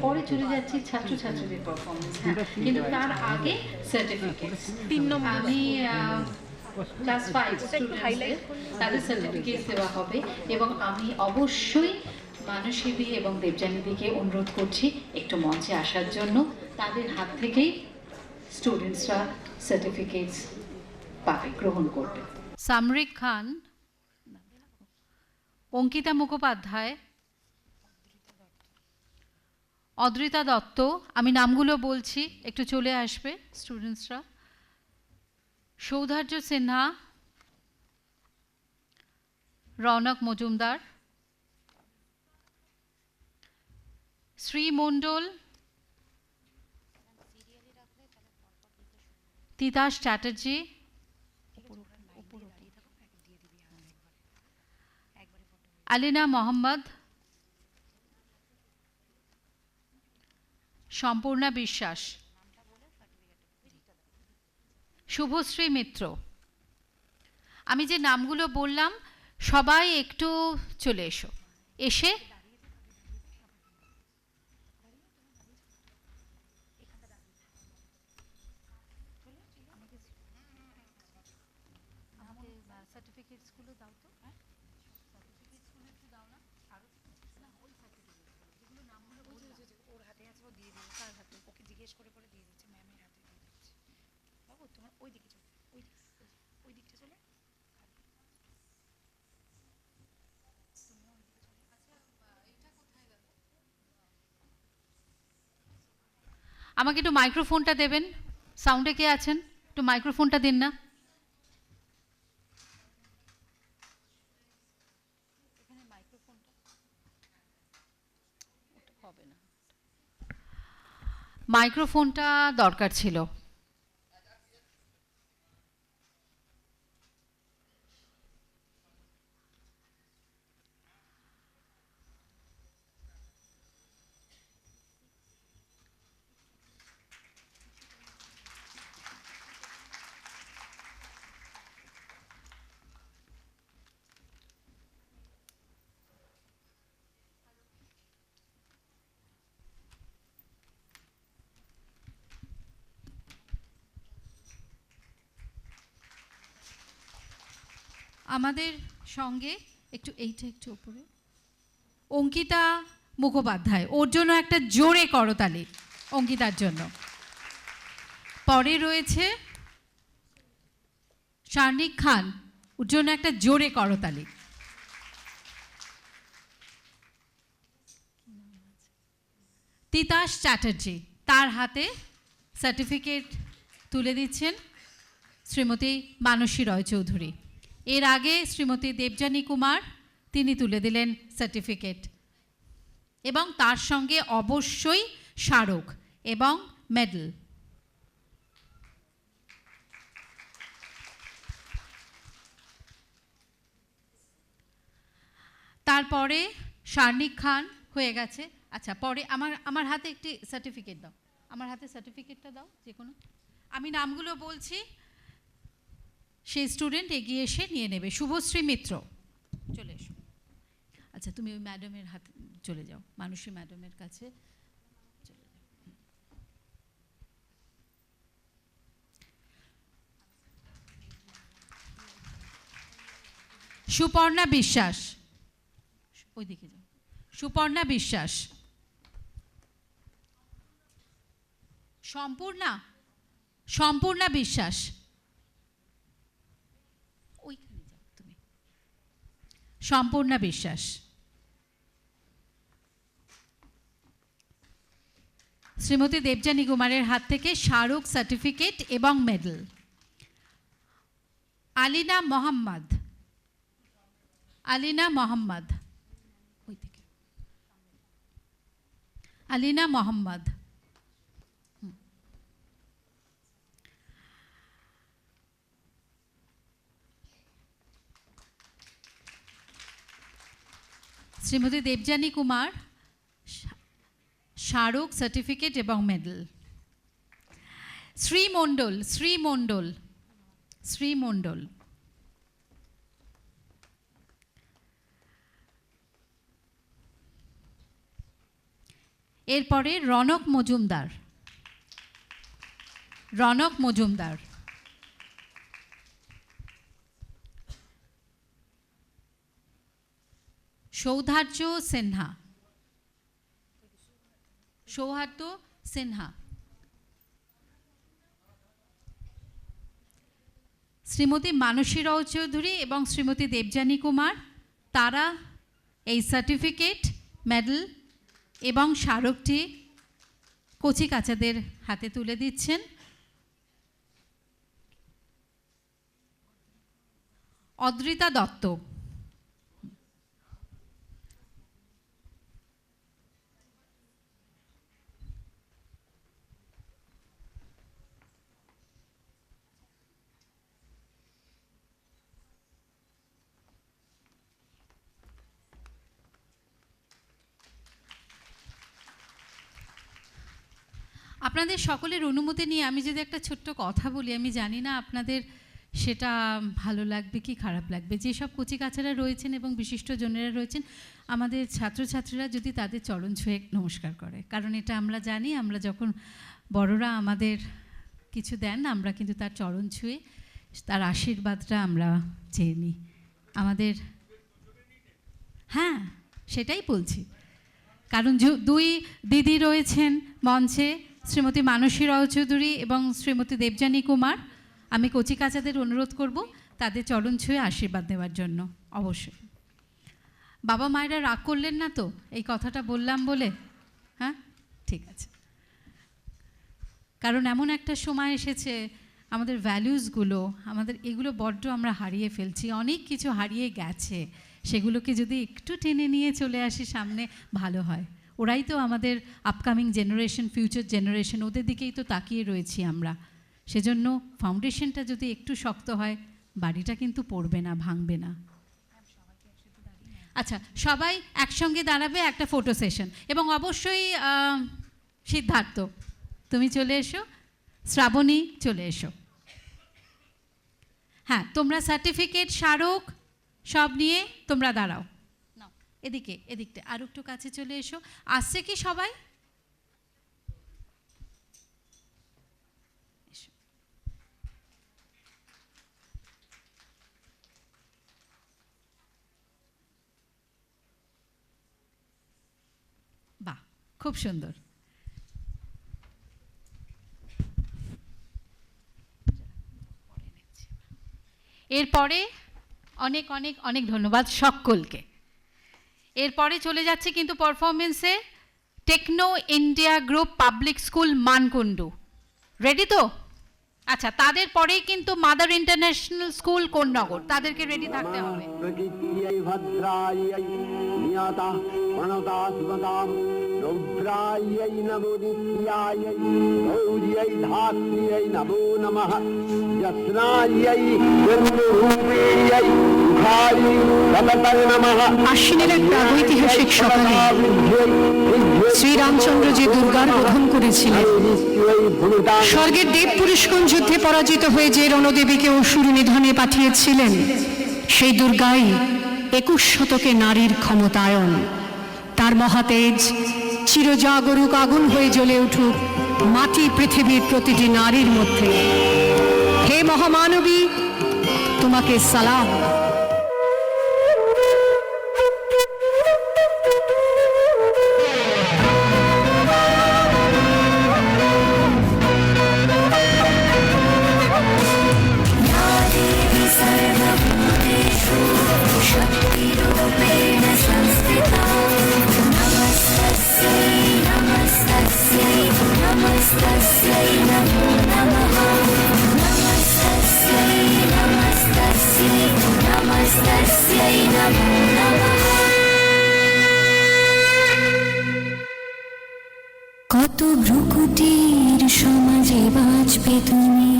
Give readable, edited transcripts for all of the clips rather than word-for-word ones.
পরে চলে যাচ্ছি ছাত্রছাত্রীদের পারফরমেন্স, হ্যাঁ, কিন্তু তার আগে সার্টিফিকেট। 3 নম্বর আমি ক্লাস 5 স্টুডেন্টদের তাদের সার্টিফিকেট দেওয়া হবে এবং আমি অবশ্যই মানসীদি এবং দেবযানীদিকে অনুরোধ করছি একটু মঞ্চে আসার জন্য। তাদের হাত থেকেই স্টুডেন্টসরা সার্টিফিকেটস পাবে, গ্রহণ করবে। সামরিক খান, অঙ্কিতা মুখোপাধ্যায়, অদ্রিতা দত্ত, আমি নামগুলো বলছি, একটু চলে আসবে স্টুডেন্টসরা। সৌধার্য সিনহা, রৌনক মজুমদার, শ্রী মণ্ডল, তিতাস চ্যাটার্জি, আলিনা মোহাম্মদ, সম্পূর্ণা বিশ্বাস, শুভশ্রী মিত্র। আমি যে নামগুলো বললাম সবাই একটু চলে এসে সার্টিফিকেটসগুলো দাও তো, সার্টিফিকেটসগুলো একটু দাও না, আরো না ওই সার্টিফিকেটসগুলো যেগুলো নামগুলো বললাম ওর হাতে আছে, ও দিয়ে দিয়েছে। কার হাতে? ওকে জিজ্ঞেস করে করে দিয়ে দিচ্ছে, ম্যামের হাতে দিয়ে দিচ্ছে। বাবু তোমার ওই দিকে চলে, ওই দিকটা চলে। আমাকে একটু মাইক্রোফোনটা দেবেন, সাউন্ডে কে আছেন, একটু মাইক্রোফোনটা দিন না। মাইক্রোফোনটা দরকার ছিল। আমাদের সঙ্গে একটু উপরে অঙ্কিতা মুখোপাধ্যায়, ওর জন্য একটা জোরে করতালি অঙ্কিতার জন্য। পরে রয়েছে শার্নিক খান, ওর জন্য একটা জোরে করতালি। তিতাস চ্যাটার্জি, তার হাতে সার্টিফিকেট তুলে দিচ্ছেন শ্রীমতী মানসী রয়চৌধুরী। এর আগে শ্রীমতী দেবযানী কুমার, তিনি তুলে দিলেন সার্টিফিকেট এবং তার সঙ্গে অবশ্যই স্মারক এবং মেডেল। তারপরে শার্নিক খান হয়ে গেছে। আচ্ছা, পরে আমার হাতে একটি সার্টিফিকেট দাও, আমার হাতে সার্টিফিকেটটা দাও যে কোনো। আমি নামগুলো বলছি, সেই স্টুডেন্ট এগিয়ে এসে নিয়ে নেবে। শুভশ্রী মিত্র, চলে এসো। আচ্ছা, তুমি ওই ম্যাডামের হাতে চলে যাও, মানসী ম্যাডামের কাছে চলে যাও। সুপর্ণা বিশ্বাস, ওইদিকে যাও। সুপর্ণা বিশ্বাস, সম্পূর্ণা বিশ্বাস, ওইখানে যাও তুমি। সম্পূর্ণা বিশ্বাস, শ্রীমতী দেবযানী কুমারের হাত থেকে স্মারক, সার্টিফিকেট এবং মেডেল। আলিনা মোহাম্মদ, আলিনা মোহাম্মদ, ওইদিকে আলিনা মোহাম্মদ। শ্রীমতী দেবযানী কুমার, স্মারক, সার্টিফিকেট এবং মেডেল। শ্রী মণ্ডল, শ্রী মণ্ডল, শ্রী মণ্ডল, এরপরে রনক মজুমদার। রনক মজুমদার। সৌহার্দ্য সিনহা। সৌহার্দ্য সিনহা। শ্রীমতী মানসী রাও চৌধুরী এবং শ্রীমতী দেবযানী কুমার, তারা এই সার্টিফিকেট, মেডেল এবং স্মারকটি কচি কাচাদের হাতে তুলে দিচ্ছেন। অদ্রিতা দত্ত। আপনাদের সকলের অনুমতি নিয়ে আমি যদি একটা ছোট্ট কথা বলি, আমি জানি না আপনাদের সেটা ভালো লাগবে কি খারাপ লাগবে। যেসব কচিকাচারা রয়েছেন এবং বিশিষ্টজনেরা রয়েছেন, আমাদের ছাত্রছাত্রীরা যদি তাদের চরণ ছুঁয়ে নমস্কার করে, কারণ এটা আমরা জানি, আমরা যখন বড়রা আমাদের কিছু দেন, আমরা কিন্তু তার চরণ ছুঁয়ে তার আশীর্বাদটা আমরা চেয়ে নিই আমাদের। হ্যাঁ, সেটাই বলছি, কারণ দুই দিদি রয়েছেন মঞ্চে, শ্রীমতী মানসী রাও চৌধুরী এবং শ্রীমতী দেবযানী কুমার। আমি কচিকাচাদের অনুরোধ করব তাদের চরণ ছুঁয়ে আশীর্বাদ নেওয়ার জন্য। অবশ্যই বাবা মায়েরা রাগ করলেন না তো এই কথাটা বললাম বলে? হ্যাঁ, ঠিক আছে। কারণ এমন একটা সময় এসেছে, আমাদের ভ্যালুসগুলো, আমাদের এগুলো বড্ড আমরা হারিয়ে ফেলছি, অনেক কিছু হারিয়ে গেছে। সেগুলোকে যদি একটু টেনে নিয়ে চলে আসি সামনে, ভালো হয়। ওরাই তো আমাদের আপকামিং জেনারেশন, ফিউচার জেনারেশন, ওদের দিকেই তো তাকিয়ে রয়েছি আমরা। সেজন্য ফাউন্ডেশনটা যদি একটু শক্ত হয়, বাড়িটা কিন্তু পড়বে না, ভাঙবে না। আচ্ছা, সবাই একসঙ্গে দাঁড়াবে, একটা ফটো সেশন। এবং অবশ্যই সিদ্ধার্থ তুমি চলে এসো, শ্রাবণী চলে এসো। হ্যাঁ, তোমরা সার্টিফিকেট, স্মারক সব নিয়ে তোমরা দাঁড়াও। এদিকে, এদিকটা আর একটু কাছে চলে এসো। আসছে কি সবাই? বাহ, খুব সুন্দর। এরপরে অনেক অনেক অনেক ধন্যবাদ সকলকে। এরপরে চলে যাচ্ছে কিন্তু পারফরমেন্সে Techno India group public school Mankundu. Ready তো? আচ্ছা, তাদের পরেই কিন্তু মাদার ইন্টারন্যাশনাল স্কুল কোন্নগর, তাদেরকে রেডি থাকতে হবে। রৌদ্রাयै নমো নিত্যাयै গৌর্यै ধাত্র্यै নমো নমঃ যস্নাयै জন্মরূপেयै মুখারি তততং নমঃ। আশ্বিনের এক প্রাগৈতিহাসিক সকালে শ্রীরামচন্দ্র যে দুর্গার বোধন করেছিলেন, স্বর্গের দেব পুরুষগণ যুদ্ধে পরাজিত হয়ে যে রণদেবীকে অসুর নিধনে পাঠিয়েছিলেন, সেই দুর্গাই 21 শতকে নারীর ক্ষমতায়ন। তার মহাতেজ চিরজাগরুক আগুন হয়ে জ্বলে উঠুক মাটি পৃথিবীর প্রতিটি নারীর মধ্যে। হে মহামানবী, তোমাকে সালাম। কত ভ্রুকুটির সমাজে বাঁচবে তুমি,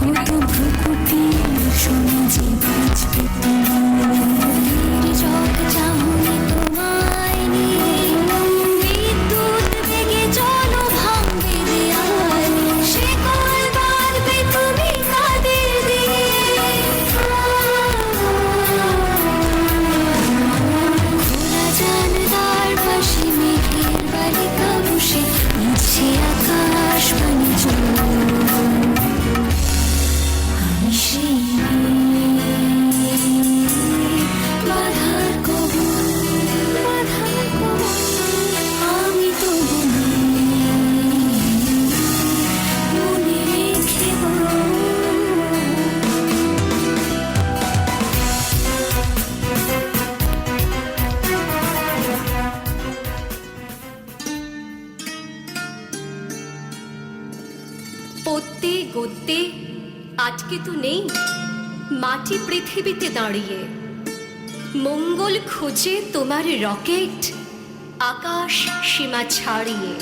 কত ভ্রুকুটির সমাজে বাঁচবে তুমি। চোখ চাহনি তোমায় নিয়ে, বিদ্যুৎ বেগে চলো ভাঙবে দেয়াল, সে কল বাঁধবে তুমি কাদের দিয়ে। গদ্যে আটকে তো নেই, মাটি পৃথিবীতে দাঁড়িয়ে মঙ্গল খোঁজে তোমার রকেট আকাশ সীমা ছাড়িয়ে।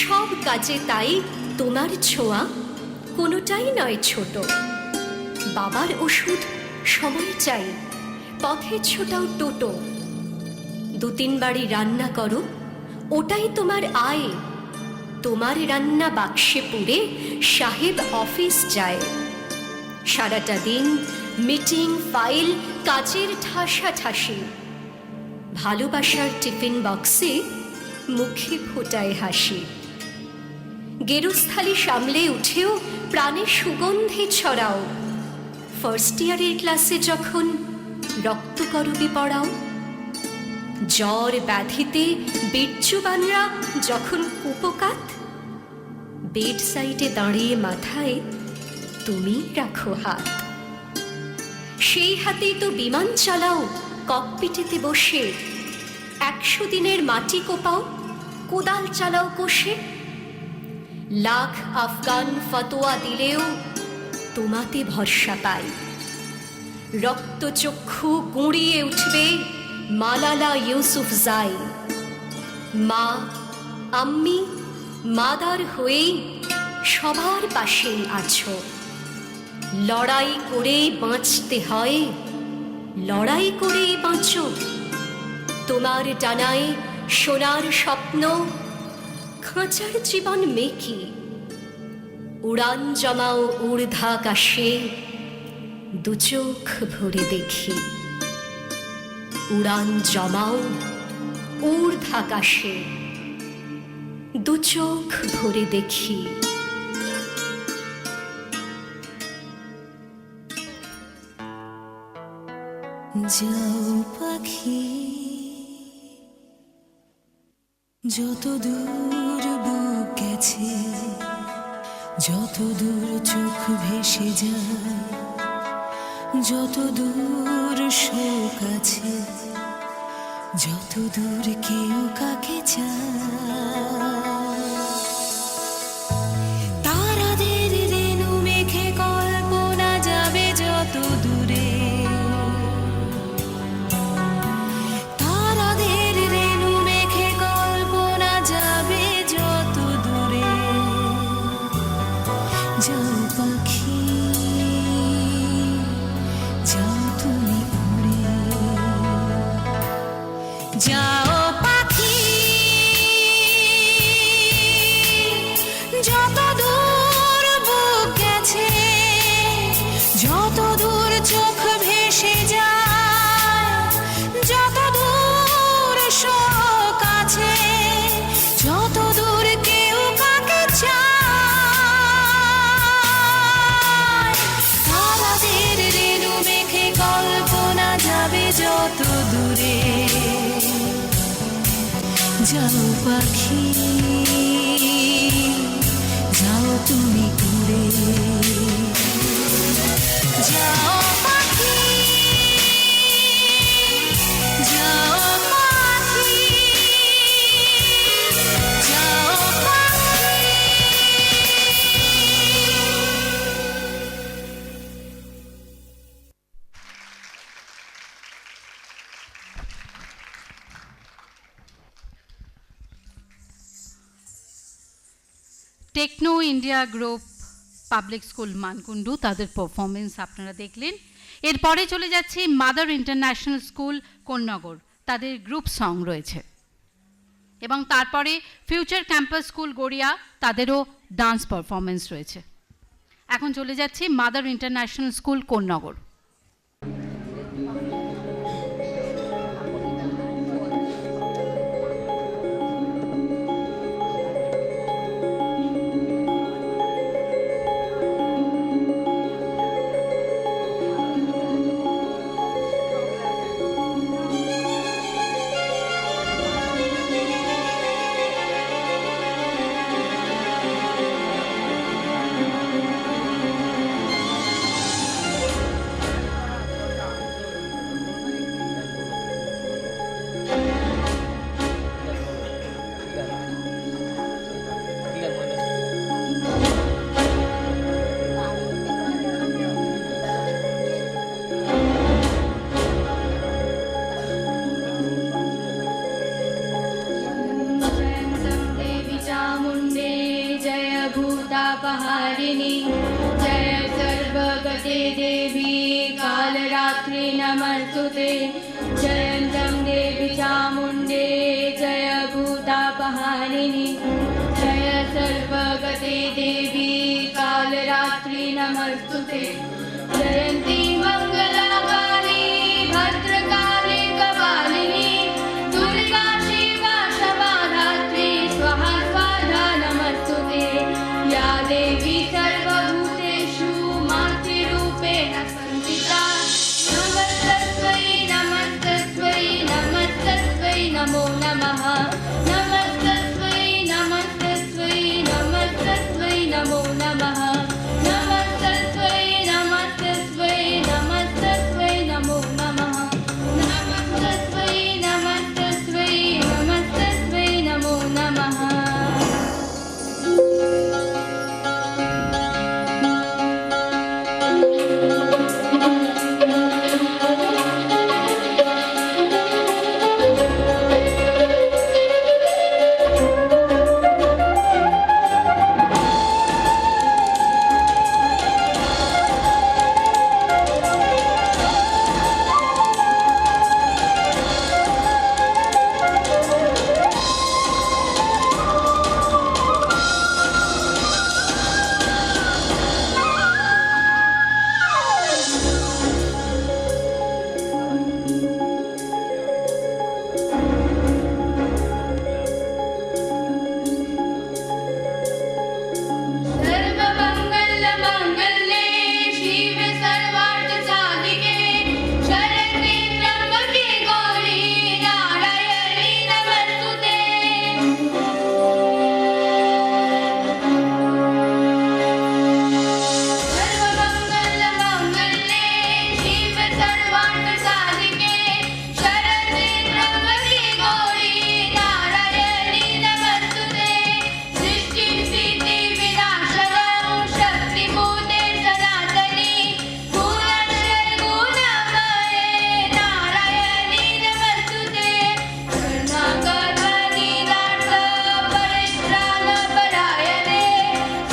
সব কাজে তাই তোমার ছোঁয়া কোনোটাই নয় ছোট। বাবার ওষুধ সময় চাই, পথে ছোটাও টোটো। 2-3 বাড়ি রান্না করো, ওটাই তোমার আয়। তোমার রান্না বাক্সে পুরে সাহেব অফিস যায়। সারাটা দিন মিটিং, ফাইল, কাজের ঠাসাঠাসি। ভালোবাসার টিফিন বক্সে মুখে ফোটায় হাসি। গেরস্থালি সামলে উঠেও প্রাণে সুগন্ধি ছড়াও। ফার্স্ট ইয়ারের ক্লাসে যখন রক্তকরবী পড়াও। জ্বর ব্যাধিতে বীর্যবানরা যখন কুপোকাত, বেড সাইডে দাঁড়িয়ে মাথায় তুমি রাখো হাত। সেই হাতেই তো বিমান চালাও ককপিটেতে বসে। 100 দিনের মাটি কোপাও, কোদাল চালাও কোষে। লাখ আফগান ফতোয়া দিলেও তোমাতে ভরসা পাই। রক্তচক্ষু গুঁড়িয়ে উঠবে মালালা ইউসুফজাই। মা, আম্মি, মাদার হয়েই সবার পাশেই আছো। লড়াই করে বাঁচতে হয়, লড়াই করেই বাঁচো। তোমার ডানায় সোনার স্বপ্ন, খাঁচার জীবন মেকি। উড়ান জমাও ঊর্ধ্বাকাশে, 2 চোখ ভরে দেখি। উড়ান জমাও ঊর্ধ্বাকাশে, 2 চোখ ভরে দেখি। যাও পাখি, যত দূর বুক গেছে, যত দূর চোখ ভেসে যায়, যত দূর শোক আছে, যত দূর কেউ কাকে চায়। তারাদের রেণু মেখে কল্পনা যাবে যত দূরে। তারাদের রেণু মেখে কল্পনা যাবে যত দূরে। যাও পাখি, যাও তুমি উড়ে। যাও পাখি, যত দূর বুক গেছে, যত দূর চোখ ভেসে যায়, যত দূর শোক আছে, যত দূর কেউ কাকে চায়। তারাদের রেণু মেখে কল্পনা যাবে যত দূরে। যাও পাখি, যাও তুমি উড়ে। যাও পাখি, যাও পাখি, যাও পাখি। Techno India group public school Mankundu, তাদের পারফরমেন্স আপনারা দেখলেন। এরপরে চলে যাচ্ছি মাদার ইন্টারন্যাশনাল স্কুল কোন্নগর, তাদের গ্রুপ সং রয়েছে। এবং তারপরে ফিউচার ক্যাম্পাস স্কুল গড়িয়া, তাদেরও ডান্স পারফরমেন্স রয়েছে। এখন চলে যাচ্ছি মাদার ইন্টারন্যাশনাল স্কুল কোন্নগর। सर्वभूतापहारिणि जय सर्वगते देवी कालरात्रि नमस्तुते जयन्तं देवी चामुण्डे जय भूतापहारिणि जय सर्वगते देवी कालरात्रि नमस्तुते जयन्ती मङ्गलकाली भद्रकाली कपालिनी दुर्गा शिवा शवाधात्री स्वाहा स्वाहा नमस्तुते या देवी सर्वभूतेषु मातृरूपेण संस्थिता नमस्तस्मै नमस्तस्मै नमस्तस्मै नमो नमः नमस्तस्मै नमस्तस्मै नमस्तस्मै नमो नमः नमस्तस्मै नमस्तस्मै नमस्तस्मै नमो नमः नमस्तस्मै नमस्तस्मै नमस्तस्मै नमो नमः सर्वमङ्गलमाङ्गल्ये शिवे सर्वार्थसाधिके शरण्ये त्र्यम्बके गौरी नारायणी नमस्तुते सर्वमङ्गलमाङ्गल्ये शिवे सर्वार्थसाधिके शरण्ये त्र्यम्बके गौरी नारायणी नमस्तुते सृष्टिस्थिति विनाशनं शक्तिभूते सनातनी गुणमये नारायणी नमस्तुते शरणागतनिदार्थ परित्राणपरायणे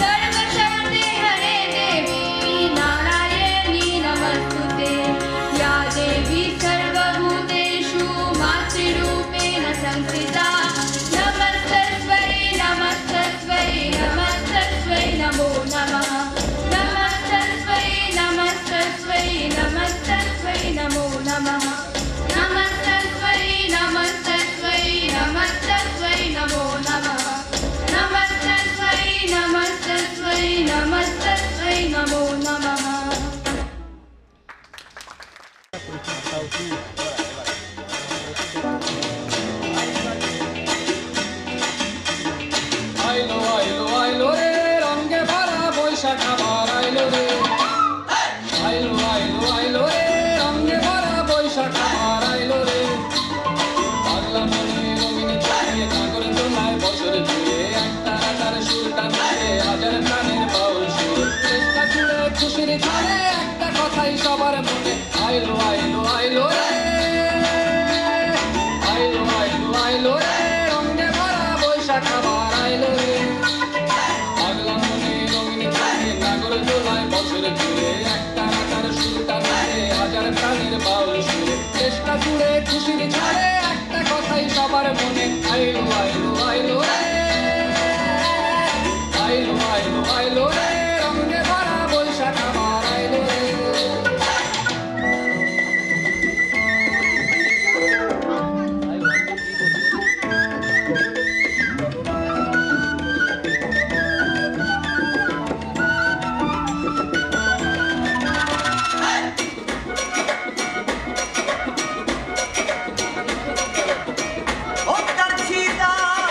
सर्वशक्ते हरे देवी नारायणी नमस्तुते या देवी सर्वभूतेषु मातृरूपेण संस्थिता नमस्तस्मै नमस्तस्मै नमस्तस्मै नमो नमः नमस्तस्मै नमस्तस्मै नमस्तस्मै नमो नमः नमस्तस्मै नमस्तस्मै नमस्तस्मै नमो नमः नमस्तस्मै नमस्तस्मै नमस्तस्मै नमो नमः আইলো আইলো আইলো রে রঙে ভরা বৈশাখ আবার আইলো রে আইলো আইলো আইলো রে রঙে ভরা বৈশাখ আবার আইলো রে পাগলা মনে রঙিন চোখে নাগর দোলায় বছর জুড়ে একটা রাতার সুরটা ধরে হাজার প্রাণের বাউল সুর চেষ্টা জুড়ে খুশির ঝড়ে একটা কথাই সবার মনে আইলো আইলো আইলো রে আইলো আইলো আইলো রে রঙে ভরা বৈশাখ আবার আইলো রে পাগলা মনে রঙিন চোখে নাগর দোলায় বছর জুড়ে একটা রাতার সুরটা ধরে হাজার প্রাণের বাউল সুরে চেষ্টা জুড়ে খুশির ঝড়ে একটা কথাই সবার মনে আইলো আইলো আইলো রে আইলো আইলো আইলো রে রঙে ভরা বৈশাখ আবার আইলো রে Ottarsita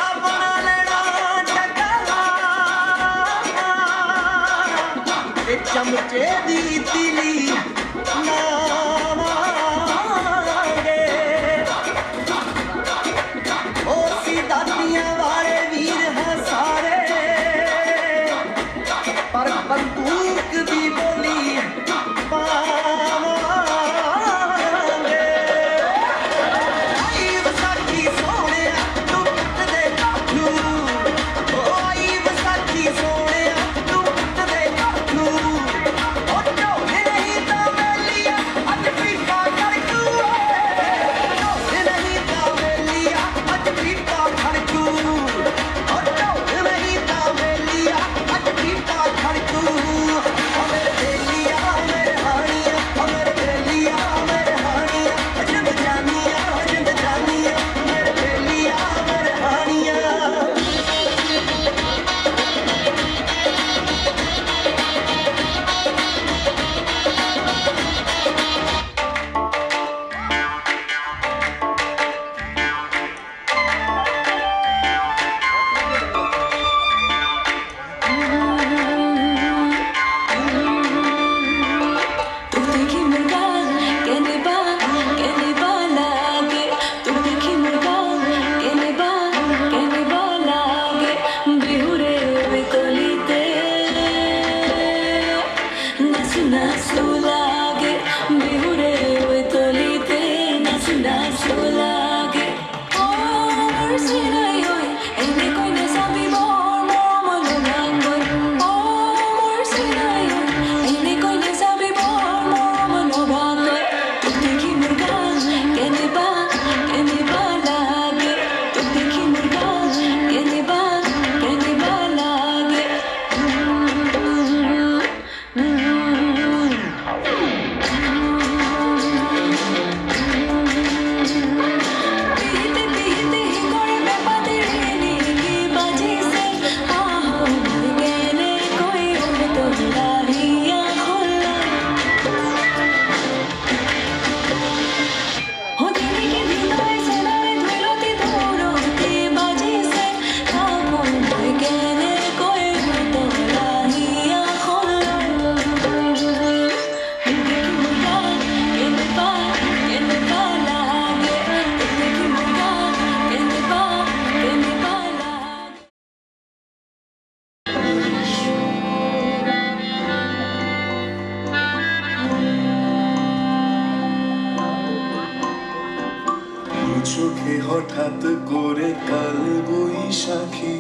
চোখে হঠাৎ করে কাল বৈশাখী,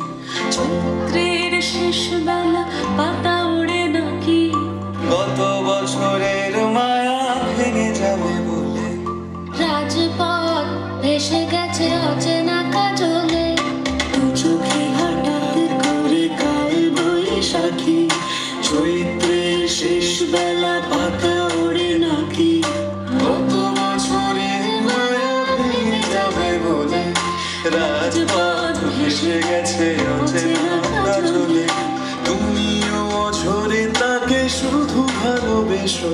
চৈত্রের শেষ বেলা পাতা ওড়ে নাকি, গত বছরের মায়া ভেঙে যাবে বলে, রাজপথ ভেসে গেছে অচেনা কাজলে, দু চোখে হঠাৎ করে কাল বৈশাখী, চৈত্রের শেষ বেলা পাতা ওড়ে নাকি, গত বছরের মায়া ভেঙে যাবে বলে, রাজপথ ভেসে গেছে অচেনা কাজলে, তুমিও অঝরে তাকে শুধু ভালোবেসো,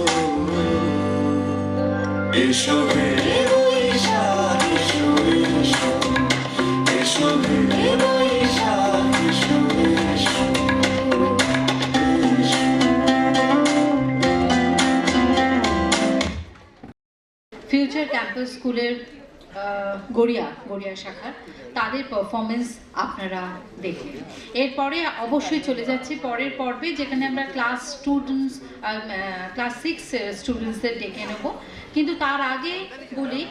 এসো হে বৈশাখ এসো এসো, এসো হে বৈশাখ এসো এসো। ফিউচার ক্যাম্পাস স্কুলের গড়িয়া শাখার তাদের পারফরমেন্স আপনারা দেখলেন। এরপরে অবশ্যই চলে যাচ্ছি পরের পর্বে, যেখানে আমরা ক্লাস 6 স্টুডেন্টসদের ডেকে নেব। কিন্তু তার আগে বলি,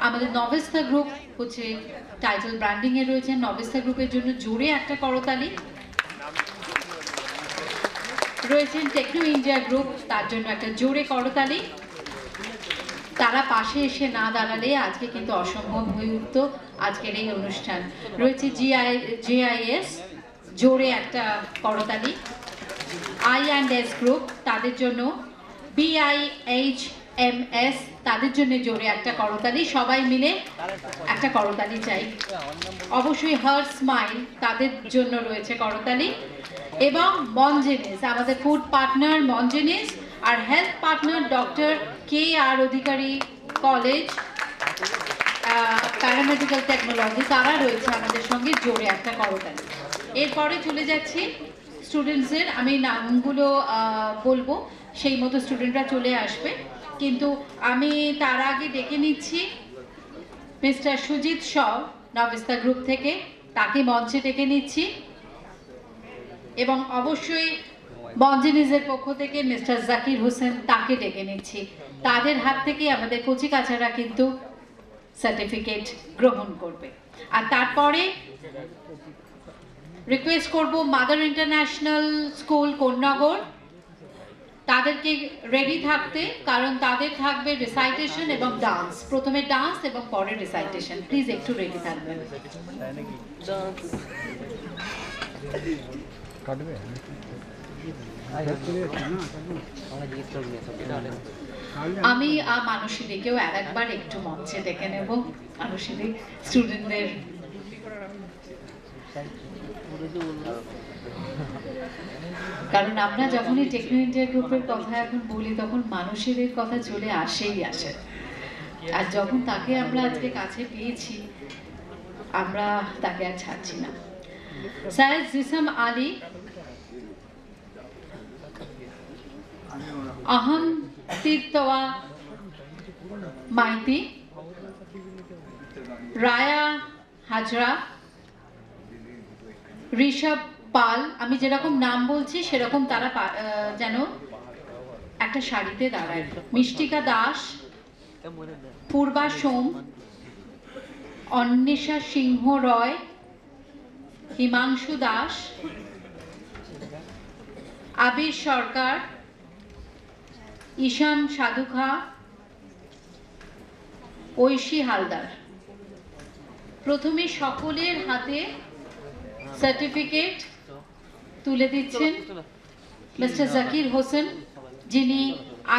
আমাদের নভেস্তা গ্রুপ হচ্ছে টাইটেল ব্র্যান্ডিংয়ে রয়েছে। নভেস্তা গ্রুপের জন্য জোরে একটা করতালি। রয়েছেন টেকনো ইন্ডিয়া গ্রুপ, তার জন্য একটা জোরে করতালি। তারা পাশে এসে না দাঁড়ালে আজকে কিন্তু অসম্ভব হয়ে উঠত আজকের এই অনুষ্ঠান। রয়েছে GIS, জোরে একটা করতালি। I&S গ্রুপ, তাদের জন্য BIHMS, তাদের জন্য জোরে একটা করতালি। সবাই মিলে একটা করতালি চাই। অবশ্যই হার স্মাইল, তাদের জন্য রয়েছে করতালি। এবং মঞ্জেনিস, আমাদের ফুড পার্টনার মঞ্জেনিস, আর হেলথ পার্টনার ডক্টর KR অধিকারী কলেজ প্যারামেডিক্যাল টেকনোলজি, তারা রয়েছে আমাদের সঙ্গে, জোরে একটা করতালি। এরপরে চলে যাচ্ছি স্টুডেন্টসদের, আমি নামগুলো বলবো, সেই মতো স্টুডেন্টরা চলে আসবে। কিন্তু আমি তার আগে ডেকে নিচ্ছি মিস্টার সুজিত শ, নভেস্তা গ্রুপ থেকে, তাকে মঞ্চে ডেকে নিচ্ছি। এবং অবশ্যই মঞ্জেনিসের পক্ষ থেকে মিস্টার জাকির হোসেন, তাকে ডেকে নিচ্ছি। তাদের হাত থেকে আমাদের কচিকাচারা কিন্তু সার্টিফিকেট গ্রহণ করবে। আর তারপরে রিকোয়েস্ট করব মাদার ইন্টারন্যাশনাল স্কুল কোন্নগর, তাদেরকে রেডি থাকতে, কারণ তাদের থাকবে রিসাইটেশন এবং ডান্স। প্রথমে ডান্স এবং পরে রিসাইটেশন। প্লিজ একটু রেডি থাকবেন। আমি মানসীদিকেও আরেকবার একটু মঞ্চে ডেকে নেব। মানসীদি স্টুডেন্টদের কারণ আমরা যখনই টেকনো ইন্ডিয়া গ্রুপের কথা এখন বলি, তখন মানসীদের কথা চলে আসেই আসে। আর যখন তাকে আমরা আজকে কাছে পেয়েছি, আমরা তাকে আর ছাড়ছি না। সৈয়দ জিসম আলী, আহম তীর্তওয়া মাইতি, রায়া হাজরা, ঋষভ পাল, আমি যেরকম নাম বলছি সেরকম তারা যেন একটা শাড়িতে দাঁড়ায়। মিষ্টিকা দাস, পূর্বা সোম, অন্বেষা সিংহ রয়, হিমাংশু দাস, আবির সরকার, ঈশান সাধুখা, ঐশী হালদার। প্রথমে সকলের হাতে সার্টিফিকেট তুলে দিচ্ছেন মিস্টার জাকির হোসেন, যিনি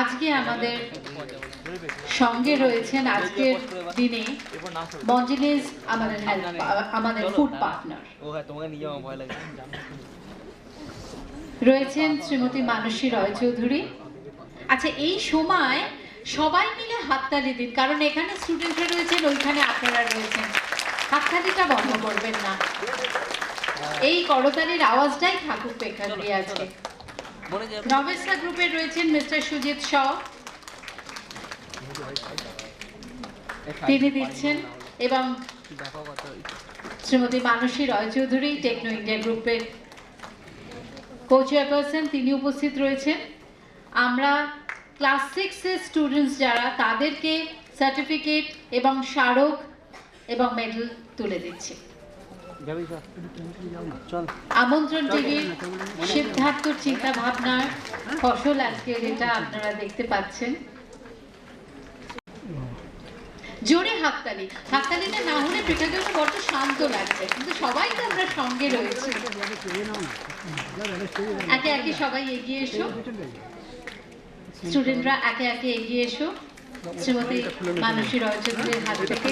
আজকে আমাদের সঙ্গে রয়েছেন আজকের দিনে। মঞ্জেনিস আমাদের ফুড পার্টনার রয়েছেন শ্রীমতী মানসী রয় চৌধুরী। আচ্ছা, এই সময় সবাই মিলে হাততালি দিন, কারণ এখানে স্টুডেন্টরা রয়েছেন, ওইখানে আপনারা রয়েছেন। হাততালিটা বন্ধ করবেন না, এই করতালির আওয়াজটাই থাকুক প্রেক্ষাগৃহে আজকে। নভেস্তা গ্রুপে রয়েছেন মিস্টার সুজিত শ, তিনি দিচ্ছেন, এবং শ্রীমতী মানসী রয় চৌধুরী টেকনো ইন্ডিয়া গ্রুপের co-chairperson, তিনি উপস্থিত রয়েছেন। আমরা ক্লাস 6 এর স্টুডেন্টস যারা, তাদেরকে সার্টিফিকেট এবং স্মারক এবং মেডেল তুলে দিচ্ছি। আমন্ত্রণ টিভির সিদ্ধার্থর চিন্তা ভাবনার ফসল আজকের এটা আপনারা দেখতে পাচ্ছেন। জোরে হাততালি, হাততালিটা না হলে প্রেক্ষাগৃহটা বড্ড শান্ত লাগছে, কিন্তু সবাই তো আমরা সঙ্গে রয়েছি। একে একে সবাই এগিয়ে এসো, স্টুডেন্টরা একে একে এগিয়ে এসো। শ্রীমতী মানসী রয় চৌধুরীর হাত থেকে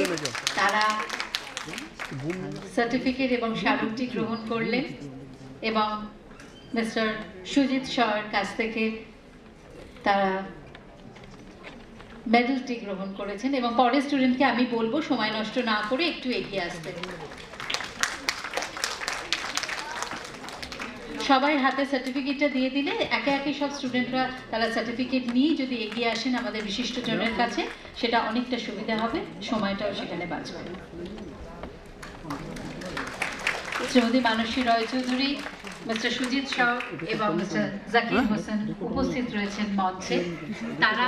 তারা সার্টিফিকেট এবং স্মারকটি গ্রহণ করলেন এবং মিস্টার সুজিত শাহর কাছ থেকে তারা মেডেলটি গ্রহণ করেছেন এবং পরের স্টুডেন্টকে আমি বলবো সময় নষ্ট না করে একটু এগিয়ে আসতে। সবাই হাতে সার্টিফিকেটটা দিয়ে দিলে একে একে সব স্টুডেন্টরা তারা সার্টিফিকেট নিয়ে যদি এগিয়ে আসেন আমাদের বিশিষ্টজনের কাছে, সেটা অনেকটা সুবিধা হবে, সময়টাও সেখানে বাঁচবে। শ্রীমতী মানসী রয় চৌধুরী, মিস্টার সুজিত শাহ এবং মিস্টার জাকির হোসেন উপস্থিত রয়েছেন মঞ্চে। তারা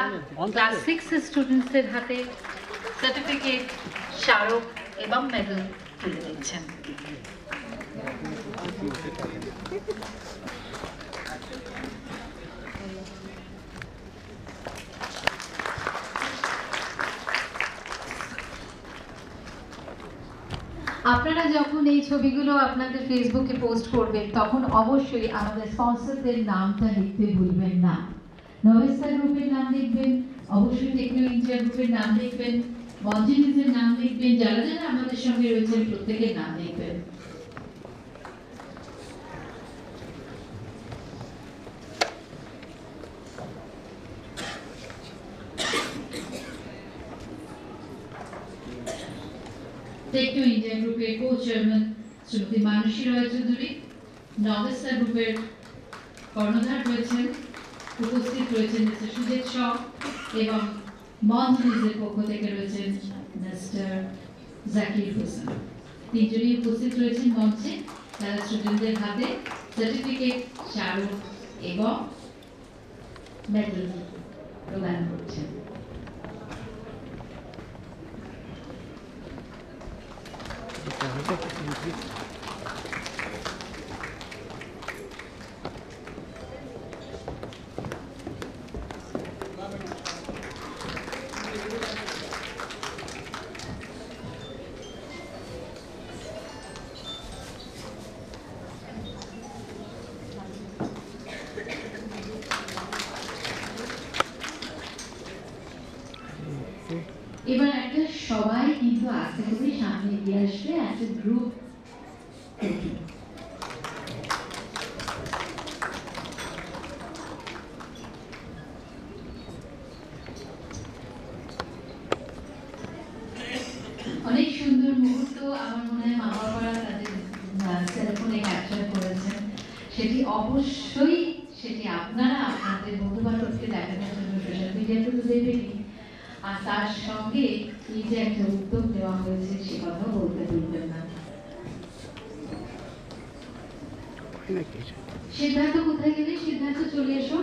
ক্লাস 6 স্টুডেন্টসদের হাতে সার্টিফিকেট, স্মারক এবং মেডেল তুলে দিচ্ছেন। আপনারা যখন এই ছবিগুলো আপনাদের ফেসবুকে পোস্ট করবেন তখন অবশ্যই আমাদের স্পন্সরদের নামটা লিখতে ভুলবেন না। নভেস্তা গ্রুপের নাম লিখবেন, অবশ্যই টেকনো ইন্ডিয়া গ্রুপের নাম লিখবেন, মঞ্জিনিজের নাম লিখবেন, যারা যারা আমাদের সঙ্গে রয়েছেন প্রত্যেকের নাম লিখবেন। টেকনো ইন্ডিয়া গ্রুপের কো-চেয়ারম্যান শ্রীমতী মানসী রয় চৌধুরী, নভেস্তা গ্রুপের কর্ণধার রয়েছেন, উপস্থিত রয়েছেন মিস্টার সুজিত শাহ এবং মঞ্জিনিজের পক্ষ থেকে রয়েছেন মিস্টার জাকির হোসেন। তিনজনই উপস্থিত রয়েছেন মঞ্চে, তারা স্টুডেন্টদের হাতে সার্টিফিকেট, স্মারক এবং মেডেল প্রদান করছেন। এবার একটা সবাই কিন্তু আস্তে করে সামনে এগিয়ে আসবে, একটা গ্রুপ অনেক সুন্দর মুহূর্ত আমার মনে হয় মা বাবারা তাদের সেলফোনে ক্যাপচার করেছেন। সেটি অবশ্যই আপনারা আপনাদের বন্ধু বান্ধবকে দেখানোর জন্য সোশ্যাল মিডিয়াতে তো দেবেনই, আর তার সঙ্গে এই যে একটা উদ্যোগ নেওয়া হয়েছে সে কথা বলতে ভুলবেন না। সিদ্ধার্থ কোথায় গেলে? সিদ্ধার্থ চলে এসো।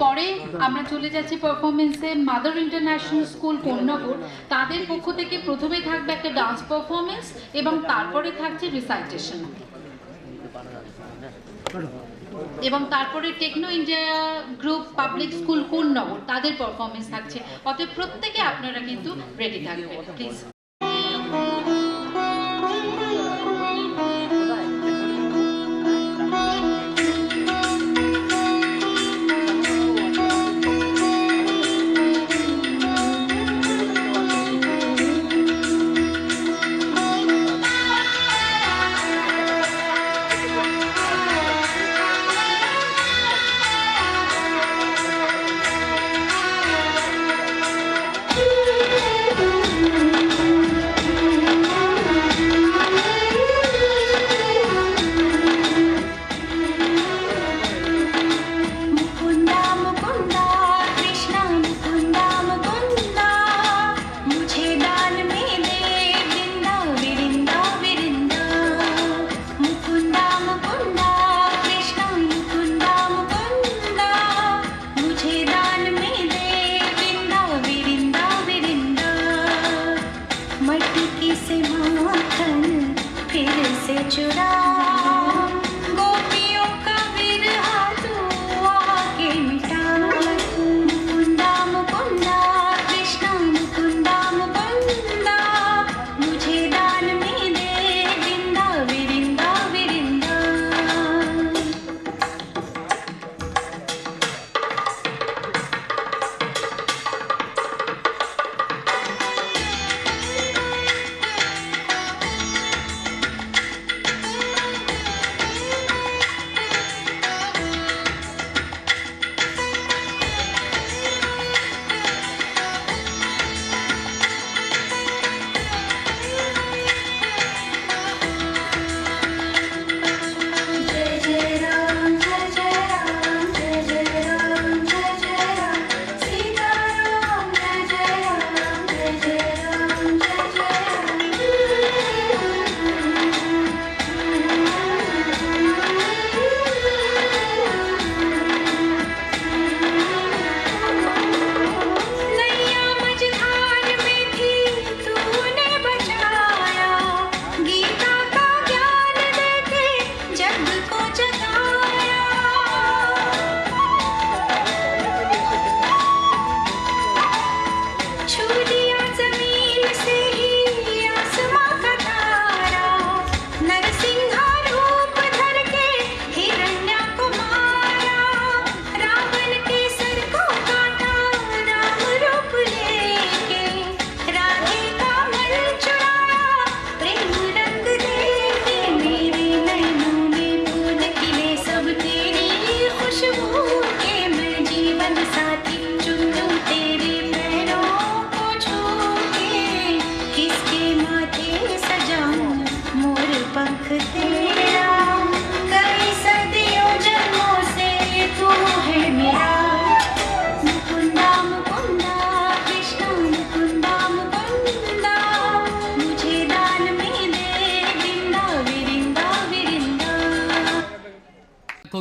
পরে আমরা চলে যাচ্ছি পারফরমেন্সে। মাদার ইন্টারন্যাশনাল স্কুল কোন্নগর, তাদের পক্ষ থেকে প্রথমে থাকবে একটা ডান্স পারফরমেন্স এবং তারপরে থাকছে রিসাইটেশন, এবং তারপরে Techno India group public school Konnagar তাদের পারফরমেন্স থাকছে। অতএব প্রত্যেকে আপনারা কিন্তু রেডি থাকবেন প্লিজ।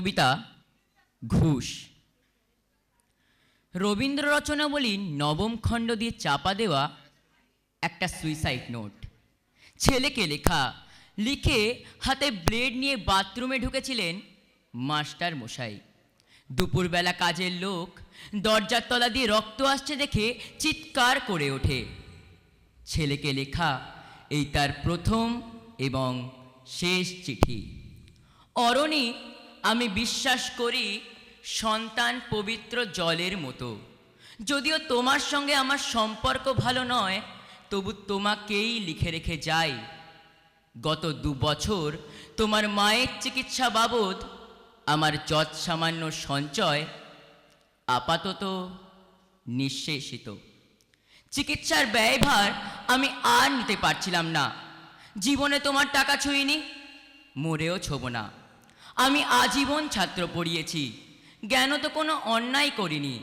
কবিতা ঘুষ। রবীন্দ্র রচনাবলীর নবম খণ্ড দিয়ে চাপা দেওয়া একটা সুইসাইড নোট, ছেলেকে লেখা। লিখে হাতে ব্লেড নিয়ে বাথরুমে ঢুকেছিলেন মাস্টার মশাই। দুপুরবেলা কাজের লোক দরজার তলা দিয়ে রক্ত আসছে দেখে চিৎকার করে ওঠে। ছেলেকে লেখা এই তার প্রথম এবং শেষ চিঠি। অরণি, আমি বিশ্বাস করি সন্তান পবিত্র জলের মতো। যদিও তোমার সঙ্গে আমার সম্পর্ক ভালো নয়, তবু তোমাকেই লিখে রেখে যাই। গত 2 বছর তোমার মায়ের চিকিৎসা বাবদ আমার যৎসামান্য সঞ্চয় আপাতত নিঃশেষিত। চিকিৎসার ব্যয়ভার আমি আর নিতে পারছিলাম না। জীবনে তোমার টাকা ছুঁইনি, মরেও ছোব না। আমি আজীবন ছাত্র পড়িয়েছি, জ্ঞান তো কোনো অন্যায় করিনি।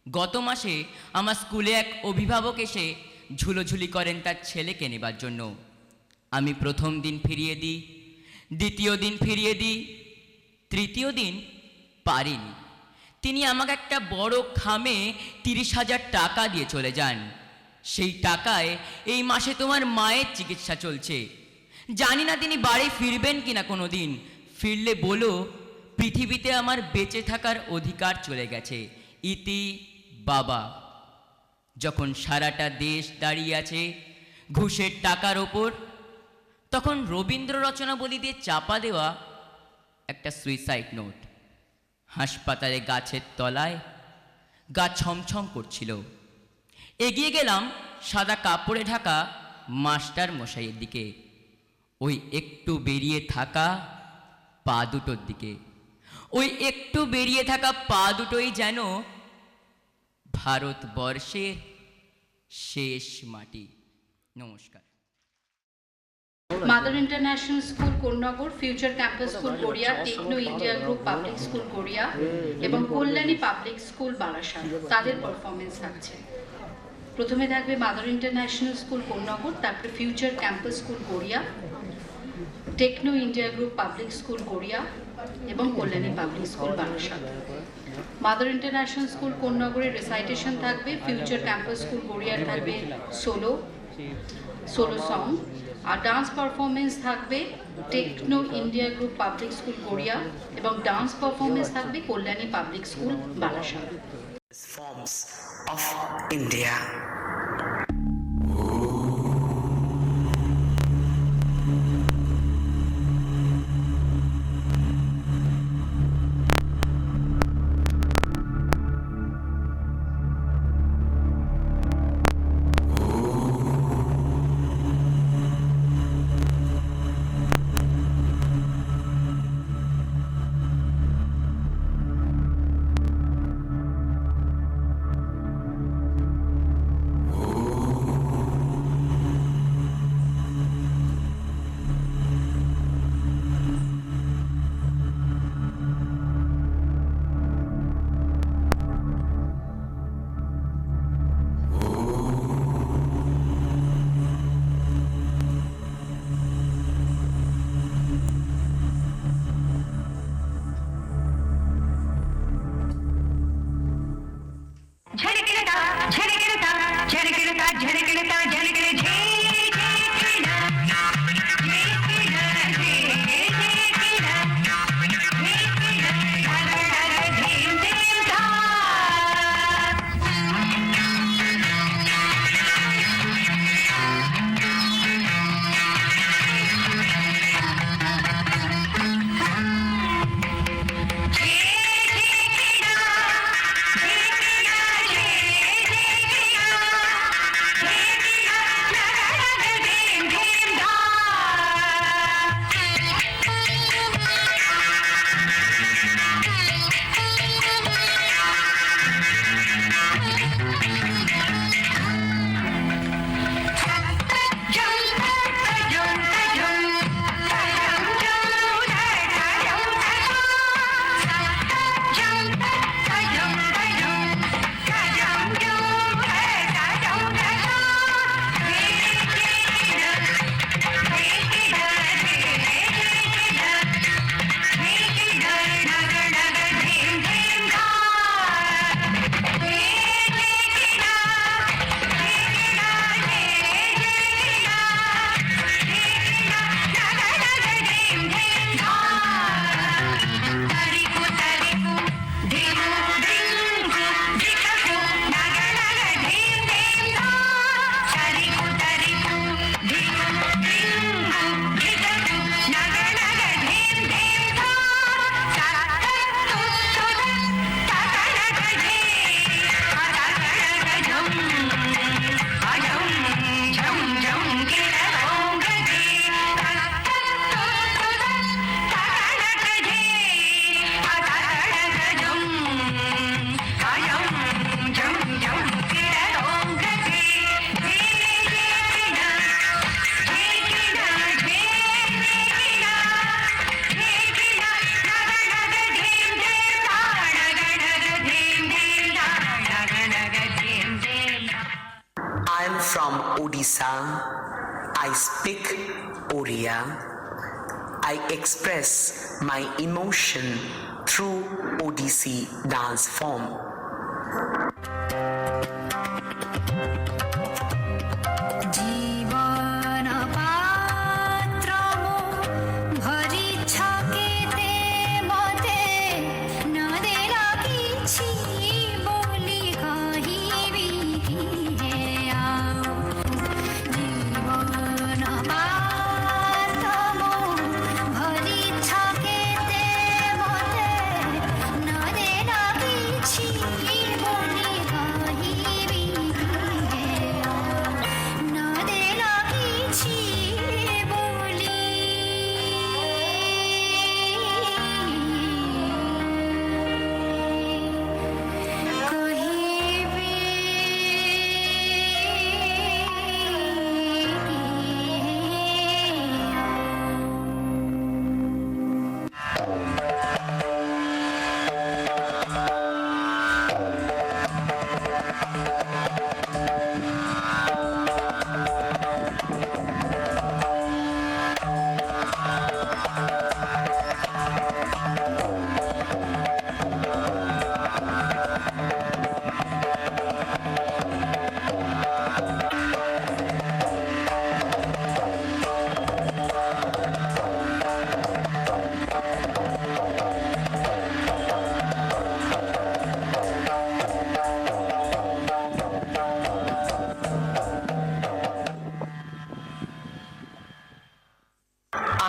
গত মাসে আমার স্কুলে এক অভিভাবক এসে ঝুলোঝুলি করেন তার ছেলেকে নেবার জন্য। আমি প্রথম দিন ফিরিয়ে দিই, দ্বিতীয় দিন ফিরিয়ে দিই, তৃতীয় দিন পারিনি। তিনি আমাকে একটা বড় খামে 30,000 টাকা দিয়ে চলে যান। সেই টাকায় এই মাসে তোমার মায়ের চিকিৎসা চলছে। জানি না তিনি বাড়ি ফিরবেন কিনা কোনো দিন। ফিরলে বলো, পৃথিবীতে আমার বেঁচে থাকার অধিকার চলে গেছে। ইতি বাবা। যখন সারাটা দেশ দাঁড়িয়ে আছে ঘুষের টাকার ওপর, তখন রবীন্দ্র রচনাবলী দিয়ে চাপা দেওয়া একটা সুইসাইড নোট। হাসপাতালে গাছের তলায় গা ছমছম করছিল। এগিয়ে গেলাম সাদা কাপড়ে ঢাকা মাস্টার মশাইয়ের দিকে, ওই একটু বেরিয়ে থাকা পা দুটোর দিকে। ওই একটু বেরিয়ে থাকা পা দুটোই যেন ভারতবর্ষের শেষ মাটি। নমস্কার। Mother international school Konnagar, future campus school Garia, Techno India group public school Garia এবং কল্যাণী পাবলিক স্কুল বারাসাত, তাদের পারফরমেন্স থাকছে। প্রথমে থাকবে মাদার ইন্টারন্যাশনাল স্কুল কোন্নগর, তারপরে future campus school Garia, Techno India group public school Garia এবং Kalyani public school Barasat. Mother international school কোন্নগরের রেসাইটেশন থাকবে, future campus school গড়িয়ার থাকবে সোলো সং, আর ডান্স পারফরমেন্স থাকবে Techno India group public school Garia এবং ডান্স পারফরমেন্স থাকবে Kalyani public school Barasat. Forms of India. from Odisha. I speak Oriya. I express my emotion through Odissi dance form.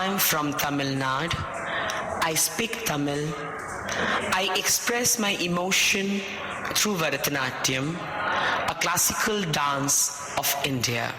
I'm from Tamil Nadu. I speak Tamil. I express my emotion through Bharatanatyam, a classical dance of India.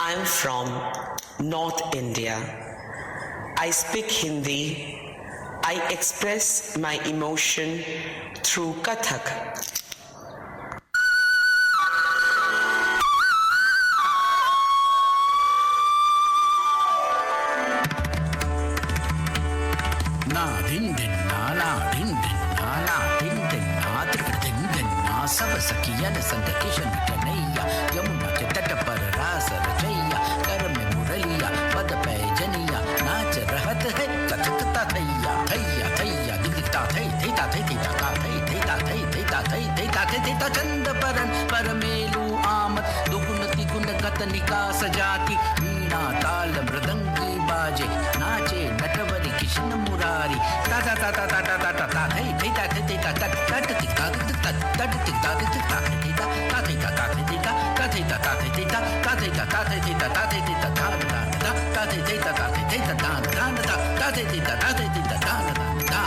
I'm from North India. I speak Hindi. I express my emotion through Kathak. Na din din na la din din na la din din na tir din din na sab sakiyan sant kishan kanaiya yamuna ke tat par ras rachaiya kar mein muraliya pad pe janiya naach rahat hai kathakta thaiya thaiya thaiya dikta thai thaita thaita ka thai thaita thai thaita thai thaita thaita chand paran paramelu amad dugunati gunaganika sajati veena tal mridangi baje nache natwari kishna murari ta ta ta ta ta ta ta ta thai thaita thaita ta ta tikta tikta ta tikta tikta thaita ta thaita ta thaita ta thaita ta thaita ta thaita ta thaita ta thaita ta ta ta thaita ta thaita ta ta ta thaita ta thaita ta ta.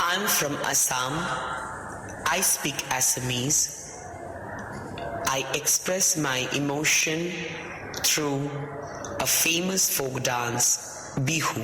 I'm from Assam. I speak Assamese. I express my emotion through a famous folk dance, Bihu.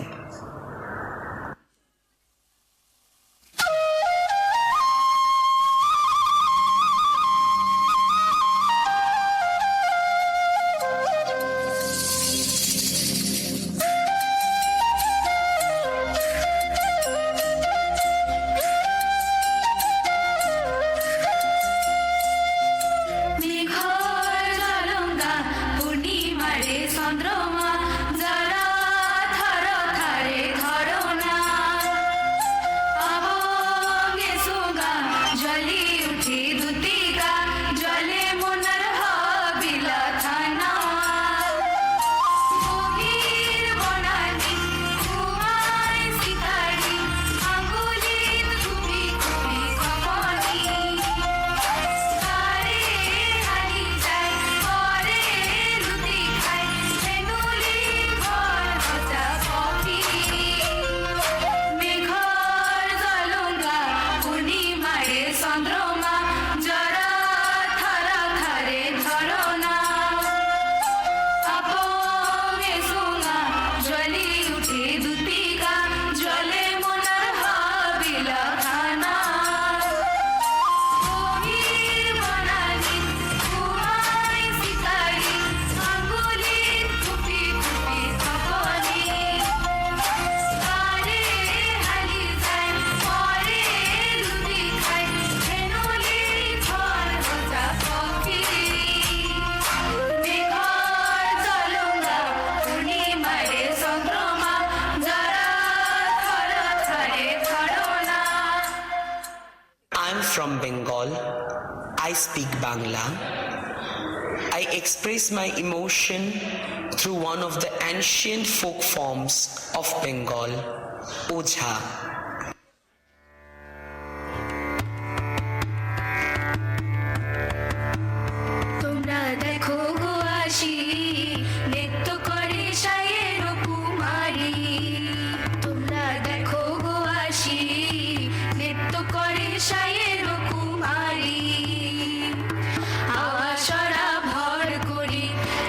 I speak Bangla. I express my emotion through one of the ancient folk forms of Bengal, Ojha. তোমরা দেখো গো আসি নৃত্য করে সায়ের কুমারী তোমরা দেখো গো আসি নৃত্য করে সায়ের কুমারী আওয়াসরা ভর করি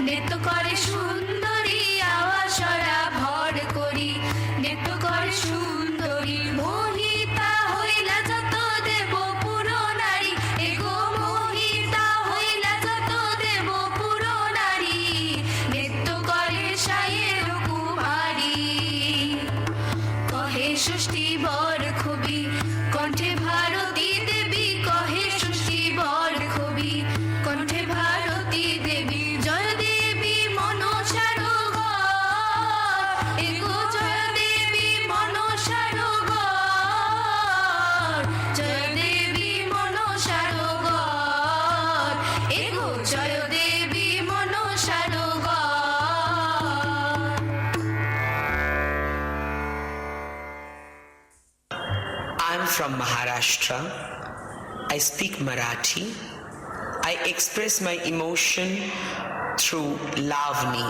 নৃত্য করে সুন্দরী আওয়াসরা ভর করি নৃত্য করে সুন্দরী মোহিতা হইলা যত দেব পুরো নারী এগো মোহিতা হইলা যত দেব পুরো নারী নৃত্য করে সায়ের কুমারী কহে ষষ্ঠী বর খুবই কণ্ঠে ভারতী দেবী কহে ষষ্ঠী বর খুবই কণ্ঠে ভারতী দেবী জয় দেবী মনসার এগো জয় দেবী মনসার জয় দেবী মনসার এগো জয় দেবী মনসার I'm from Maharashtra. I speak Marathi. I express my emotion through Lavani.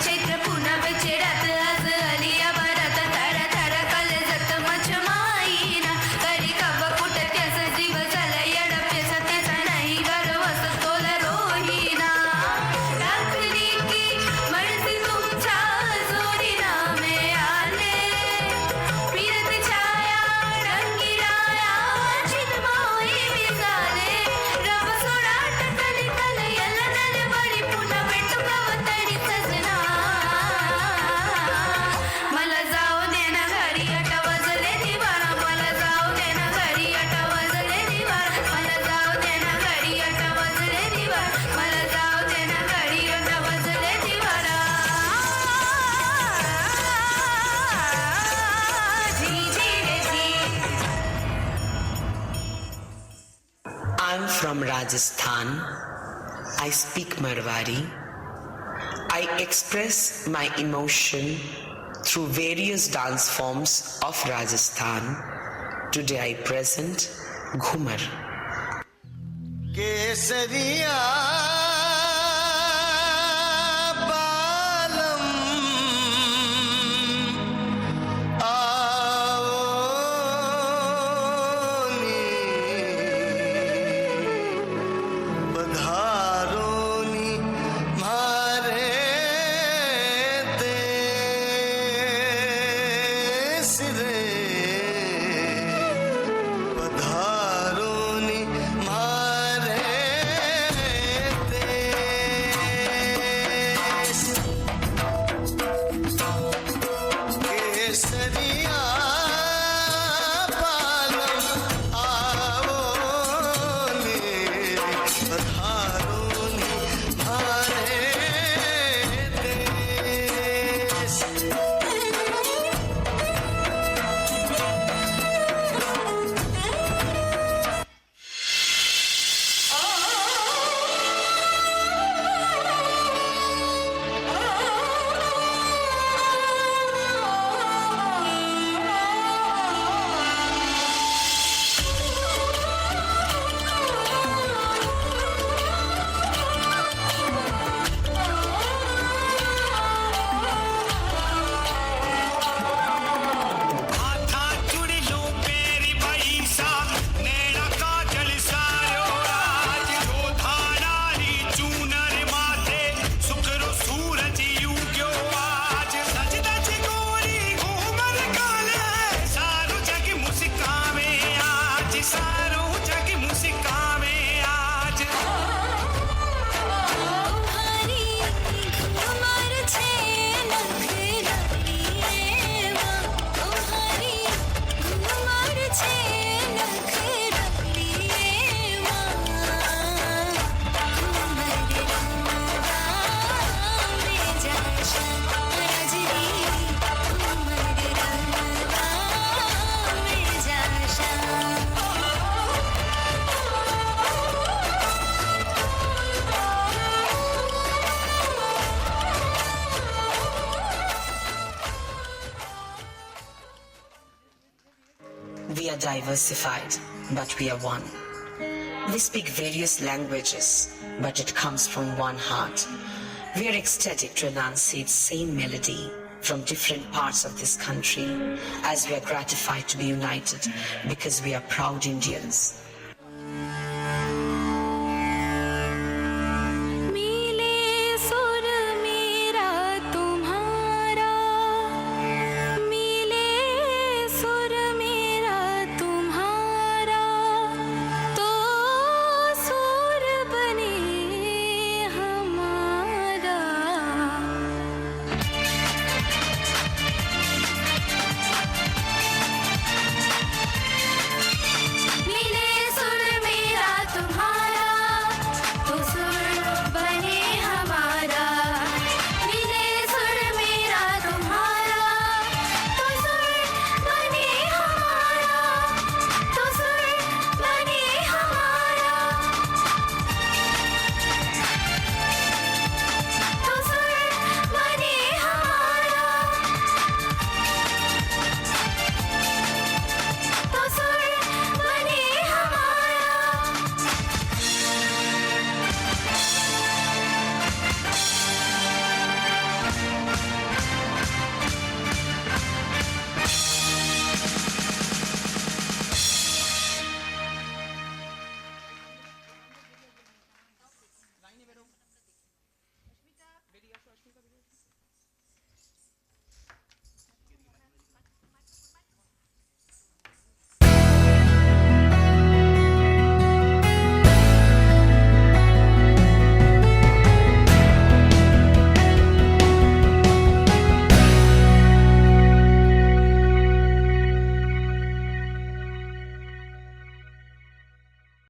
Chaitra पुनवेचे रात आज आलिया भरात तारा तारा काळजात माझ्या माईना करी काबा कुठत्याच जीव झाला येडप्याचा त्याचा नाही गर्वस तोला रोहिना रात्री की म्हणसी तुमच्या जोडीना मे आले फिरत छाया रंगीराया चिन्मोही विसाले रव सोडा टकली तल यल्ला नल बरी पुन्हा भेटू गावतरी सजना मला जाऊ दे ना घरी 8 वाजले दिवारा मला जाऊ दे ना घरी 8 वाजले दिवारा मला जाऊ दे ना घरी 8 वाजले दिवारा मला जाऊ दे ना घरी 8 वाजले दिवारा जी जी रे जी I'm from Rajasthan. I speak Marwari. I express my emotion through various dance forms of Rajasthan. Today I present Ghumar. केसरिया बालम आवोनी बधारोनी मारे देश रे पधारोनी मारे diversified, but we are one. We speak various languages, but it comes from one heart. We are ecstatic to enunciate same melody from different parts of this country, as we are gratified to be united because we are proud Indians.